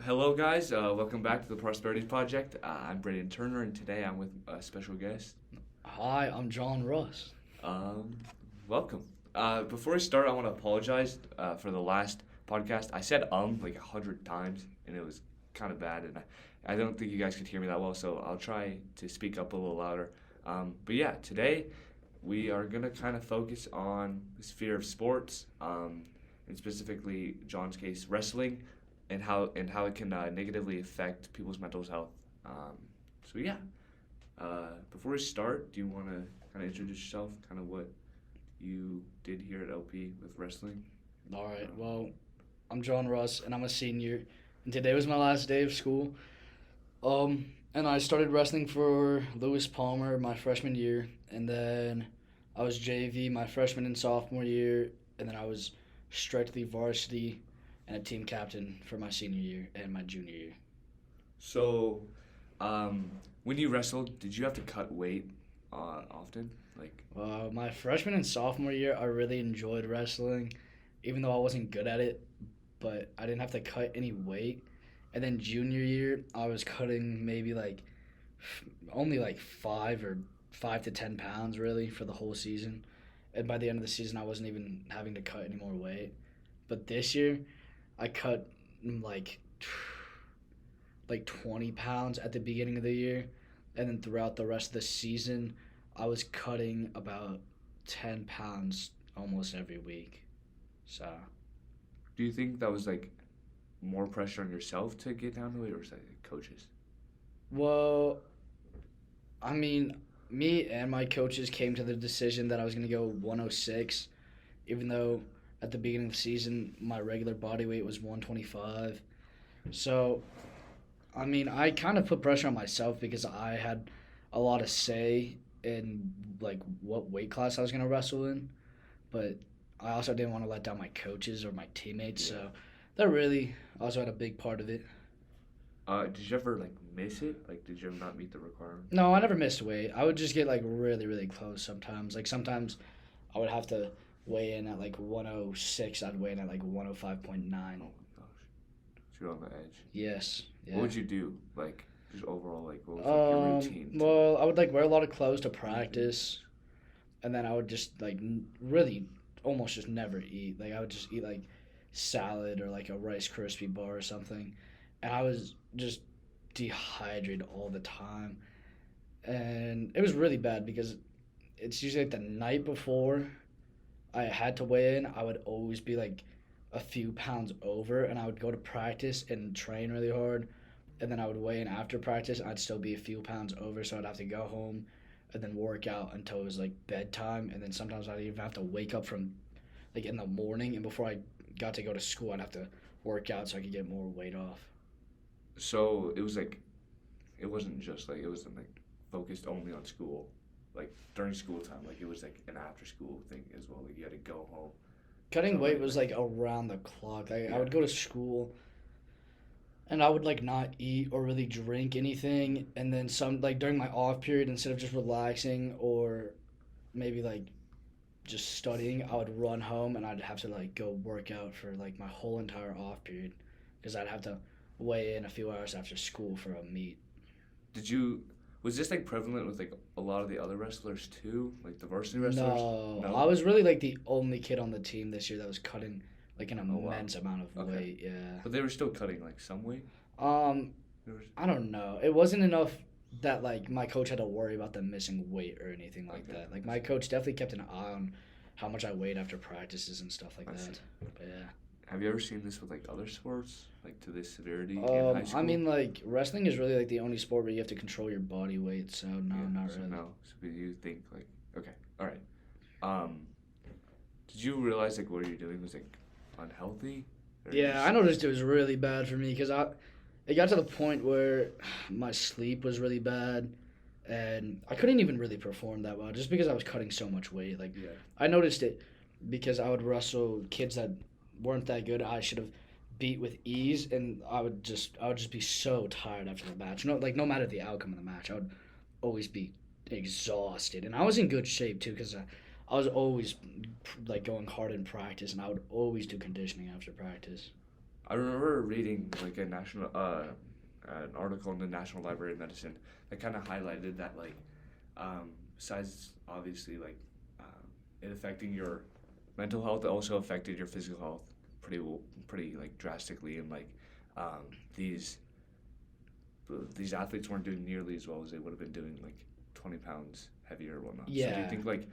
Hello, guys. Welcome back to the Prosperity Project. I'm Brandon Turner, and today I'm with a special guest. Hi, I'm John Russ. Um, Welcome. Before we start, I want to apologize for the last podcast. I said like 100 times, and it was kind of bad, and I don't think you guys could hear me that well, so I'll try to speak up a little louder. But yeah, today we are going to kind of focus on the sphere of sports, and specifically, John's case, wrestling, and how it can negatively affect people's mental health. So yeah, before we start, do you want to kind of introduce yourself, kind of what you did here at LP with wrestling? All right, well, I'm John Russ, and I'm a senior, and today was my last day of school. And I started wrestling for Lewis Palmer my freshman year, and then I was JV my freshman and sophomore year, and then I was strictly varsity and a team captain for my senior year and my junior year. So, when you wrestled, did you have to cut weight often? Like, My freshman and sophomore year, I really enjoyed wrestling, even though I wasn't good at it, but I didn't have to cut any weight. And then junior year, I was cutting maybe only like 5 to 10 pounds really for the whole season. And by the end of the season, I wasn't even having to cut any more weight. But this year, I cut like like 20 pounds at the beginning of the year, and then throughout the rest of the season, I was cutting about 10 pounds almost every week. So, do you think that was like more pressure on yourself to get down to weight, or was that coaches? well, I mean, me and my coaches came to the decision that I was going to go 106, even though at the beginning of the season, my regular body weight was 125. So, I mean, I kind of put pressure on myself because I had a lot of say in like what weight class I was gonna wrestle in, but I also didn't want to let down my coaches or my teammates. Yeah. So that really also had a big part of it. Did you ever like miss it? Like, did you ever not meet the requirement? No, I never missed weight. I would just get like really really close sometimes. Like sometimes I would have to weigh in at like 106. I'd weigh in at like 105.9. Oh my gosh, so you're on the edge. Yes. Yeah. What would you do? Like, just overall, like, what was like your routine? Well, I would like wear a lot of clothes to practice, and then I would just like really almost just never eat. Like I would just eat like salad or like a Rice Krispie bar or something, and I was just dehydrated all the time, and it was really bad because it's usually like the night before I had to weigh in. I would always be like a few pounds over, and I would go to practice and train really hard, and then I would weigh in after practice. I'd still be a few pounds over, so I'd have to go home and then work out until it was like bedtime, and then sometimes I'd even have to wake up from like in the morning, and before I got to go to school, I'd have to work out so I could get more weight off. So it was like, it wasn't just like, it wasn't like focused only on school. Like, during school time, like, it was like an after school thing as well. Like, you had to go home. Cutting weight Something was like, like around the clock. I yeah. would go to school and I would like not eat or really drink anything, and then some like during my off period, instead of just relaxing or maybe like just studying, I would run home and I'd have to like go work out for like my whole entire off period because I'd have to weigh in a few hours after school for a meet. Did you, was this like prevalent with like a lot of the other wrestlers too? Like the varsity wrestlers? No, No? I was really like the only kid on the team this year that was cutting like an Oh, wow. immense amount of Okay. weight. Yeah. But they were still cutting like some weight? Um, There was, I don't know. It wasn't enough that like my coach had to worry about them missing weight or anything like Okay. that. Like my coach definitely kept an eye on how much I weighed after practices and stuff like I see. that. But yeah. have you ever seen this with like other sports? Like to this severity in high school? I mean, like wrestling is really like the only sport where you have to control your body weight. So no, Yeah, not so really. no. So you think like, okay, all right. Um, did you realize like what you're doing was like unhealthy? Or Yeah, just, I noticed it was really bad for me because it got to the point where my sleep was really bad, and I couldn't even really perform that well just because I was cutting so much weight. Like yeah. I noticed it because I would wrestle kids that weren't that good. I should have beat with ease, and I would just be so tired after the match. No matter the outcome of the match, I would always be exhausted, and I was in good shape too because I was always like going hard in practice, and I would always do conditioning after practice. I remember reading like an article in the National Library of Medicine that kind of highlighted that like, besides obviously like, it affecting your mental health, it also affected your physical health pretty like drastically, and like, um, these these athletes weren't doing nearly as well as they would have been doing like 20 pounds heavier or whatnot. So do you Yeah. think like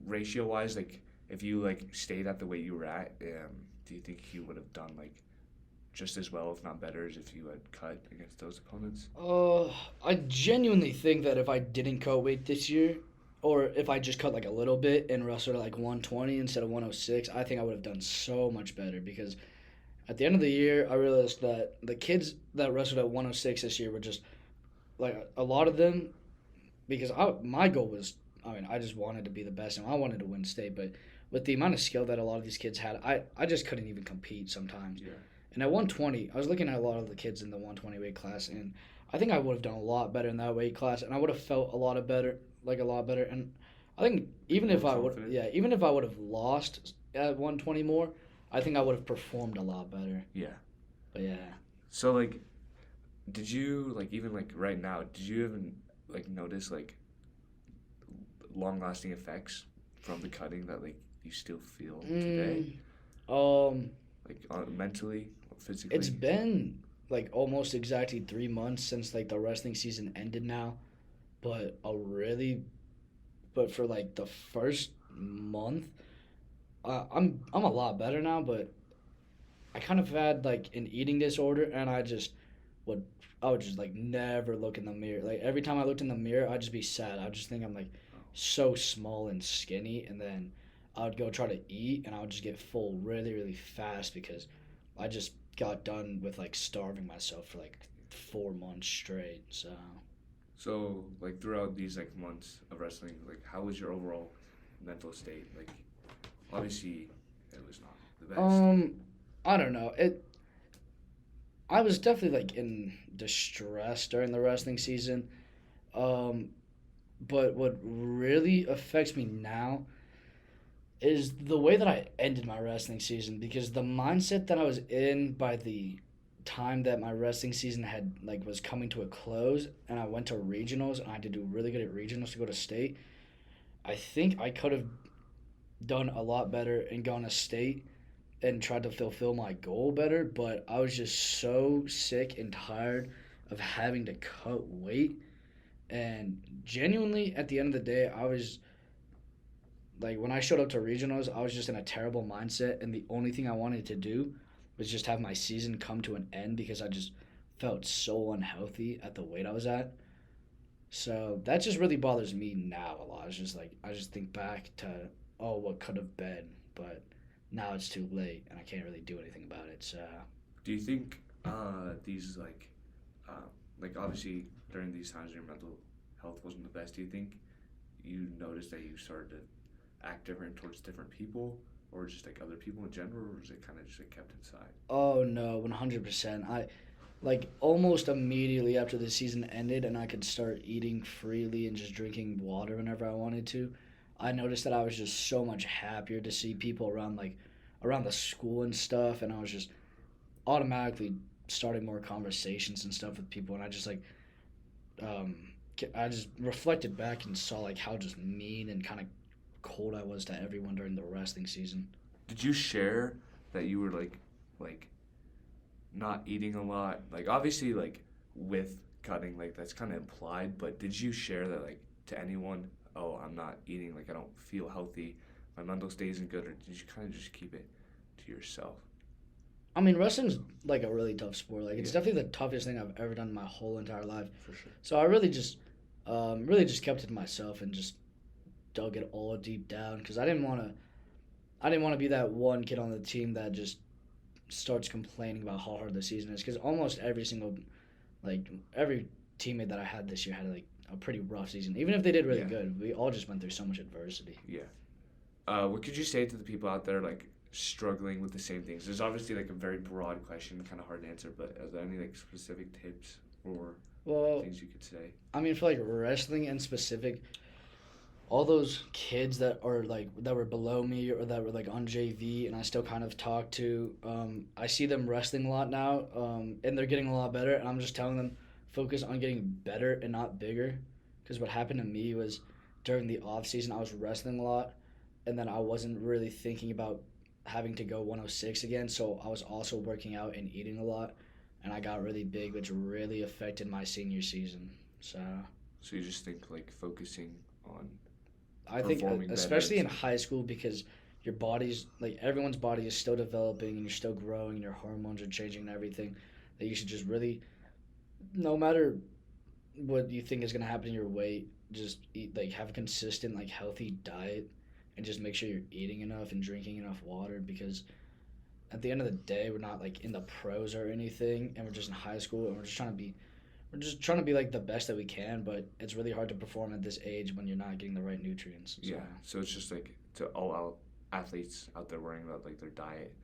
ratio wise, like if you like stayed at the weight you were at, do you think you would have done like just as well, if not better, as if you had cut against those opponents? I genuinely think that if I didn't cut weight this year, or if I just cut like a little bit and wrestled at like 120 instead of 106, I think I would have done so much better because at the end of the year, I realized that the kids that wrestled at 106 this year were just like a lot of them because my goal was, I mean, I just wanted to be the best and I wanted to win state, but with the amount of skill that a lot of these kids had, I just couldn't even compete sometimes. Yeah. And at 120, I was looking at a lot of the kids in the 120 weight class, and I think I would have done a lot better in that weight class, and I would have felt a lot better, like a lot better. And I think even if More I would, confident? yeah, even if I would have lost at 120 more, I think I would have performed a lot better. Yeah. But yeah. So like, did you like even like right now? Did you even like notice like long lasting effects from the cutting that like you still feel today? Um, Like mentally, or physically? it's been like almost exactly 3 months since like the wrestling season ended now, but but for like the first month, I'm a lot better now, but I kind of had like an eating disorder, and would I would just like never look in the mirror. Like every time I looked in the mirror, I'd just be sad. I'd just think I'm like so small and skinny, and then I would go try to eat, and I would just get full really really fast because I just got done with like starving myself for like 4 months straight. So So like throughout these like months of wrestling, like how was your overall mental state? Like obviously it was not the best. I don't know. I was definitely like in distress during the wrestling season. Um, but what really affects me now is the way that I ended my wrestling season because the mindset that I was in by the time that my wrestling season had like was coming to a close and I went to regionals and I had to do really good at regionals to go to state. I think I could have done a lot better and gone to state and tried to fulfill my goal better, but I was just so sick and tired of having to cut weight. And genuinely, at the end of the day, I was like, when I showed up to regionals, I was just in a terrible mindset. And the only thing I wanted to do was just have my season come to an end because I just felt so unhealthy at the weight I was at. So that just really bothers me now a lot. It's just like, I just think back to, oh, what could have been. But now it's too late and I can't really do anything about it. So Do you think these like obviously during these times your mental health wasn't the best? Do you think you noticed that you started to act different towards different people, or just like other people in general, or was it kind of just like kept inside? oh no, 100%. I like almost immediately after the season ended and I could start eating freely and just drinking water whenever I wanted to. I noticed that I was just so much happier to see people around the school and stuff, and I was just automatically starting more conversations and stuff with people, and I just like um I just reflected back and saw like how just mean and kind of cold I was to everyone during the wrestling season. Did you share that you were like not eating a lot? Like obviously like with cutting, like that's kind of implied, but did you share that like to anyone? Oh, I'm not eating, like I don't feel healthy, my mental state isn't good, or did you kind of just keep it to yourself? I mean, wrestling's like a really tough sport. Like it's Yeah, definitely the toughest thing I've ever done in my whole entire life. for sure. So I really just kept it to myself and just dug it all deep down because I didn't want to be that one kid on the team that just starts complaining about how hard the season is because almost every teammate that I had this year had like a pretty rough season. Even if they did really Yeah. good, we all just went through so much adversity. Yeah. What could you say to the people out there like struggling with the same things? There's obviously like a very broad question, kind of hard to answer, but are there any like specific tips or Well, things you could say? I mean, for like wrestling in specific, all those kids that are like that were below me or that were like on JV and I still kind of talk to, I see them wrestling a lot now, and they're getting a lot better. And I'm just telling them focus on getting better and not bigger, because what happened to me was during the off season I was wrestling a lot, and then I wasn't really thinking about having to go 106 again. So I was also working out and eating a lot, and I got really big, which really affected my senior season. So So you just think like focusing on I think, performing better. especially in high school, because your body's like everyone's body is still developing and you're still growing and your hormones are changing and everything. That you should just really, no matter what you think is gonna happen to your weight, just eat like have a consistent like healthy diet, and just make sure you're eating enough and drinking enough water, because at the end of the day we're not like in the pros or anything, and we're just in high school and we're just trying to be like the best that we can, but it's really hard to perform at this age when you're not getting the right nutrients. So. Yeah, so it's just like to all out athletes out there worrying about like their diet,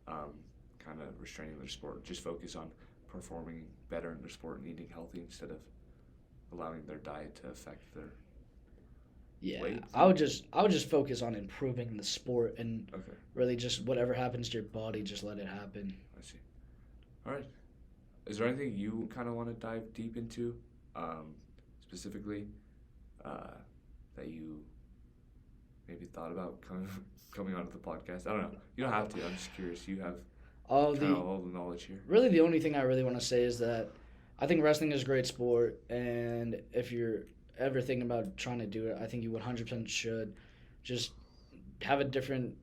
kind of restraining their sport. Just focus on performing better in their sport and eating healthy instead of allowing their diet to affect their Yeah, weight. I would just focus on improving the sport, and Okay, really just whatever happens to your body, just let it happen. I see. All right. Is there anything you kind of want to dive deep into, specifically, that you maybe thought about coming onto the podcast? I don't know. You don't have to. I'm just curious. You have Oh, kind of all the knowledge here. really the only thing I really want to say is that I think wrestling is a great sport, and if you're ever thinking about trying to do it, I think you 100% should just have a different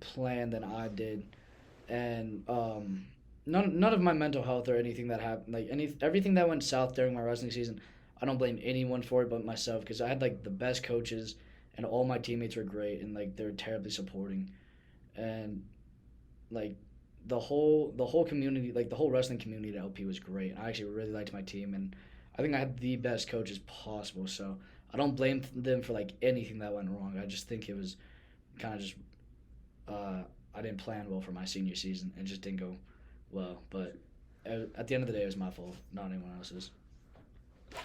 plan than I did, and none of my mental health or anything that happened, like everything that went south during my wrestling season, I don't blame anyone for it but myself, because I had like the best coaches and all my teammates were great and like they were terribly supporting, and like the whole community, like the whole wrestling community at LP was great. And I actually really liked my team, and I think I had the best coaches possible. So I don't blame them for like anything that went wrong. I just think it was kind of just I didn't plan well for my senior season and just didn't go well. But at the end of the day, it was my fault, not anyone else's.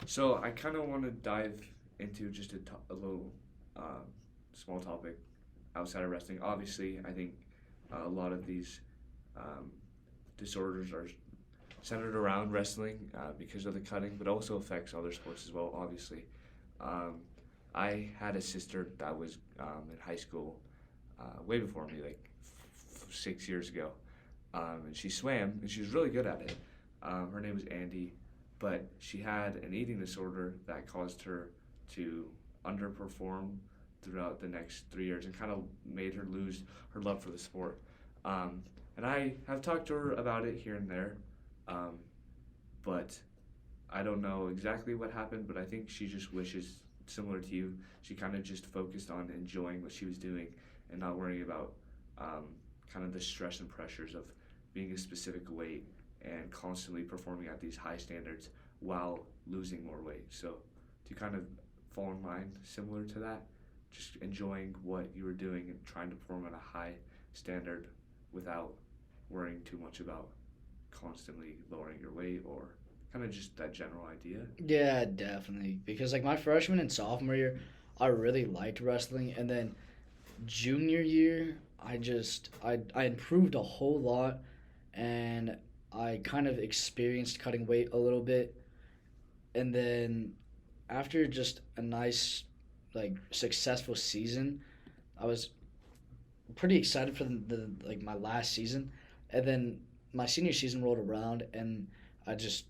So I kind of want to dive into just a little small topic outside of wrestling. Obviously, I think a lot of these disorders are centered around wrestling because of the cutting, but also affects other sports as well, obviously. I had a sister that was in high school way before me, like 6 years ago, and she swam, and she was really good at it. Her name was Andy, but she had an eating disorder that caused her to underperform throughout the next 3 years and kind of made her lose her love for the sport. And I have talked to her about it here and there, but I don't know exactly what happened, but I think she just wishes, similar to you, she kind of just focused on enjoying what she was doing and not worrying about kind of the stress and pressures of being a specific weight and constantly performing at these high standards while losing more weight. So do you kind of fall in line similar to that? Just enjoying what you were doing and trying to perform at a high standard without worrying too much about constantly lowering your weight, or kind of just that general idea? Yeah, definitely. Because like my freshman and sophomore year, I really liked wrestling, and then junior year, I improved a whole lot, and I kind of experienced cutting weight a little bit, and then after just a nice like successful season, I was pretty excited for the like my last season, and then my senior season rolled around, and I just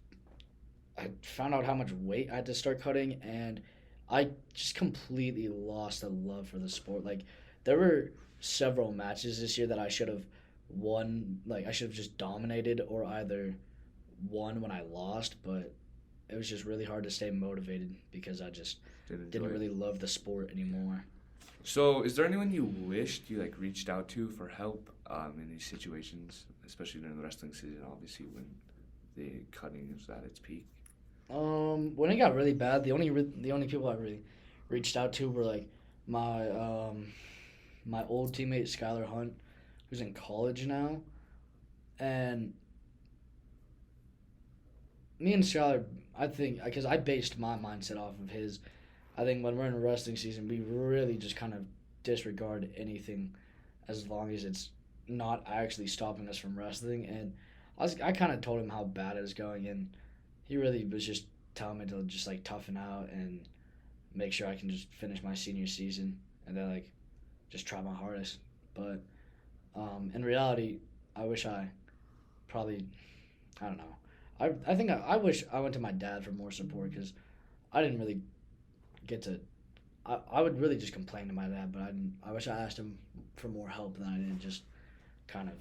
I found out how much weight I had to start cutting, and I just completely lost a love for the sport. Like there were several matches this year that I should have won, like I should have just dominated or either won when I lost, but it was just really hard to stay motivated because I just didn't really love the sport anymore. So, is there anyone you wished you like reached out to for help in these situations, especially during the wrestling season? Obviously, when the cutting is at its peak. When it got really bad, the only people I really reached out to were like my my old teammate Skylar Hunt, who's in college now, and me and Skylar, I think, because I based my mindset off of his. I think when we're in wrestling season, we really just kind of disregard anything as long as it's not actually stopping us from wrestling. And I kind of told him how bad it was going, and he really was just telling me to just like toughen out and make sure I can just finish my senior season and then like just try my hardest. But in reality, I wish I probably I don't know. I think I wish I went to my dad for more support because I didn't really get to. I would really just complain to my dad, but I didn't. I wish I asked him for more help than I didn't just kind of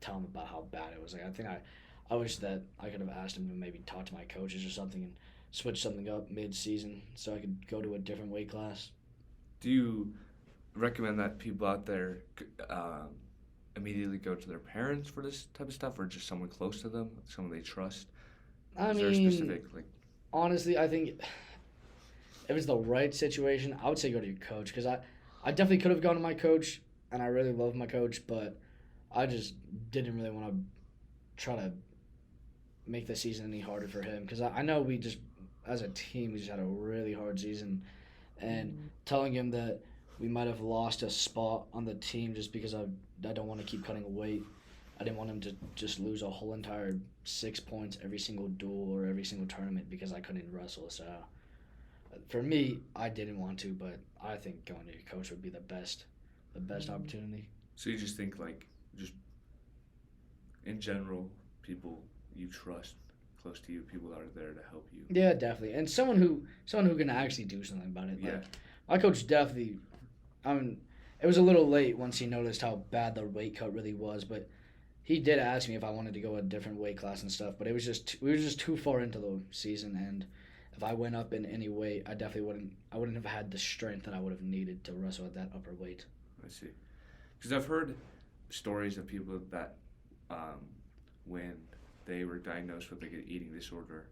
tell him about how bad it was. Like I wish that I could have asked him to maybe talk to my coaches or something and switch something up mid-season so I could go to a different weight class. Do you recommend that people out there immediately go to their parents for this type of stuff, or just someone close to them, someone they trust? Is there a specific honestly, I think if it's the right situation, I would say go to your coach because I definitely could have gone to my coach, and I really love my coach, but I just didn't really want to try to make the season any harder for him because I know we just, as a team, we just had a really hard season, and telling him that we might have lost a spot on the team just because I don't want to keep cutting weight. I didn't want him to just lose a whole entire 6 points every single duel or every single tournament because I couldn't wrestle. So for me, I didn't want to, but I think going to your coach would be the best opportunity. So you just think just in general, people you trust close to you, people that are there to help you. Yeah, definitely, and someone who can actually do something about it. Like, my coach definitely. I mean, it was a little late once he noticed how bad the weight cut really was, but he did ask me if I wanted to go a different weight class and stuff. But it was just we were just too far into the season, and if I went up in any weight, I definitely wouldn't have had the strength that I would have needed to wrestle at that upper weight. I see, because I've heard stories of people that when they were diagnosed with like an eating disorder,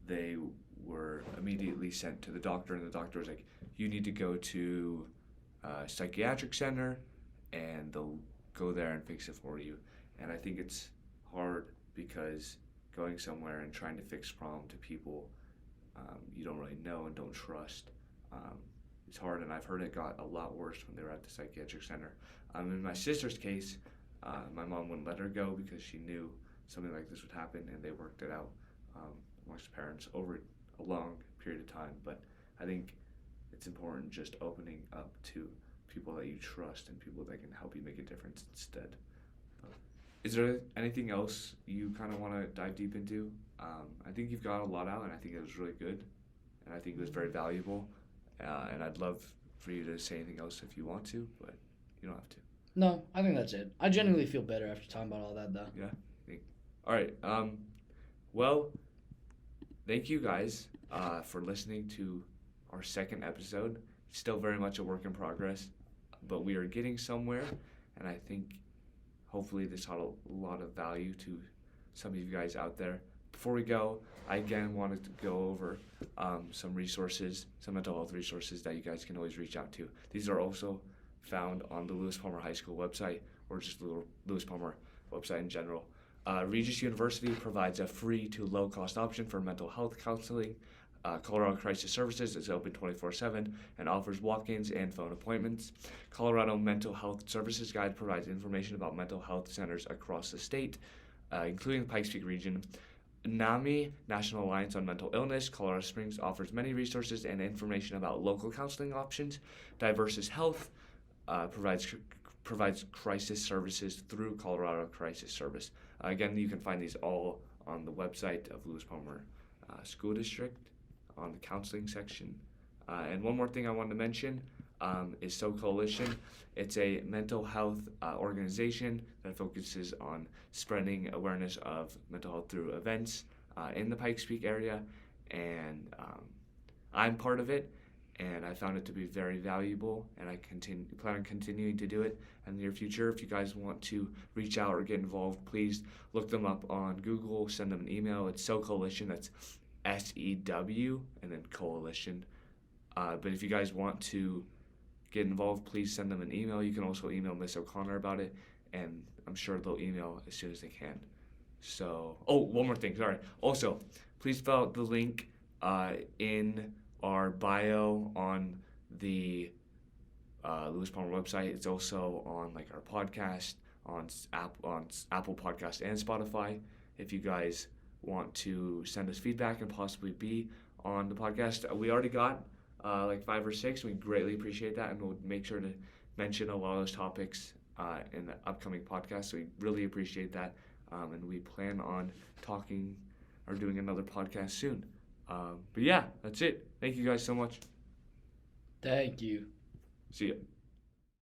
they were immediately sent to the doctor, and the doctor was like, you need to go to a psychiatric center and they'll go there and fix it for you. And I think it's hard because going somewhere and trying to fix problem to people you don't really know and don't trust, it's hard, and I've heard it got a lot worse when they were at the psychiatric center. In my sister's case, my mom wouldn't let her go because she knew something like this would happen, and they worked it out amongst parents over a long period of time. But I think it's important just opening up to people that you trust and people that can help you make a difference instead. Is there anything else you kind of want to dive deep into? I think you've got a lot out, and I think it was really good, and I think it was very valuable, and I'd love for you to say anything else if you want to, but you don't have to. No, I think that's it. I genuinely feel better after talking about all that, though. Yeah. All right. Well, thank you guys for listening to our second episode. Still very much a work in progress, but we are getting somewhere, and I think hopefully this had a lot of value to some of you guys out there. Before we go, I again wanted to go over some resources, some mental health resources that you guys can always reach out to. These are also found on the Lewis Palmer High School website, or just the Lewis Palmer website in general. Regis University provides a free to low-cost option for mental health counseling. Colorado Crisis Services is open 24/7 and offers walk-ins and phone appointments. Colorado Mental Health Services Guide provides information about mental health centers across the state, including the Pikes Peak region. NAMI, National Alliance on Mental Illness, Colorado Springs offers many resources and information about local counseling options. Diversus Health provides crisis services through Colorado Crisis Service. Again, you can find these all on the website of Lewis Palmer School District on the counseling section. And one more thing I wanted to mention is So Coalition. It's a mental health organization that focuses on spreading awareness of mental health through events in the Pikes Peak area, and I'm part of it, and I found it to be very valuable, and I plan on continuing to do it in the near future. If you guys want to reach out or get involved, please look them up on Google, send them an email. It's So Coalition, that's SEW and then Coalition. But if you guys want to get involved, please send them an email. You can also email Miss O'Connor about it, and I'm sure they'll email as soon as they can. So, one more thing, sorry. Also, please fill out the link in our bio on the Lewis Palmer website. It's also on like our podcast on Apple Podcast and Spotify. If you guys want to send us feedback and possibly be on the podcast, we already got like 5 or 6. We greatly appreciate that, and we'll make sure to mention a lot of those topics in the upcoming podcast. So we really appreciate that, and we plan on talking or doing another podcast soon. But yeah, that's it. Thank you guys so much. Thank you. See ya.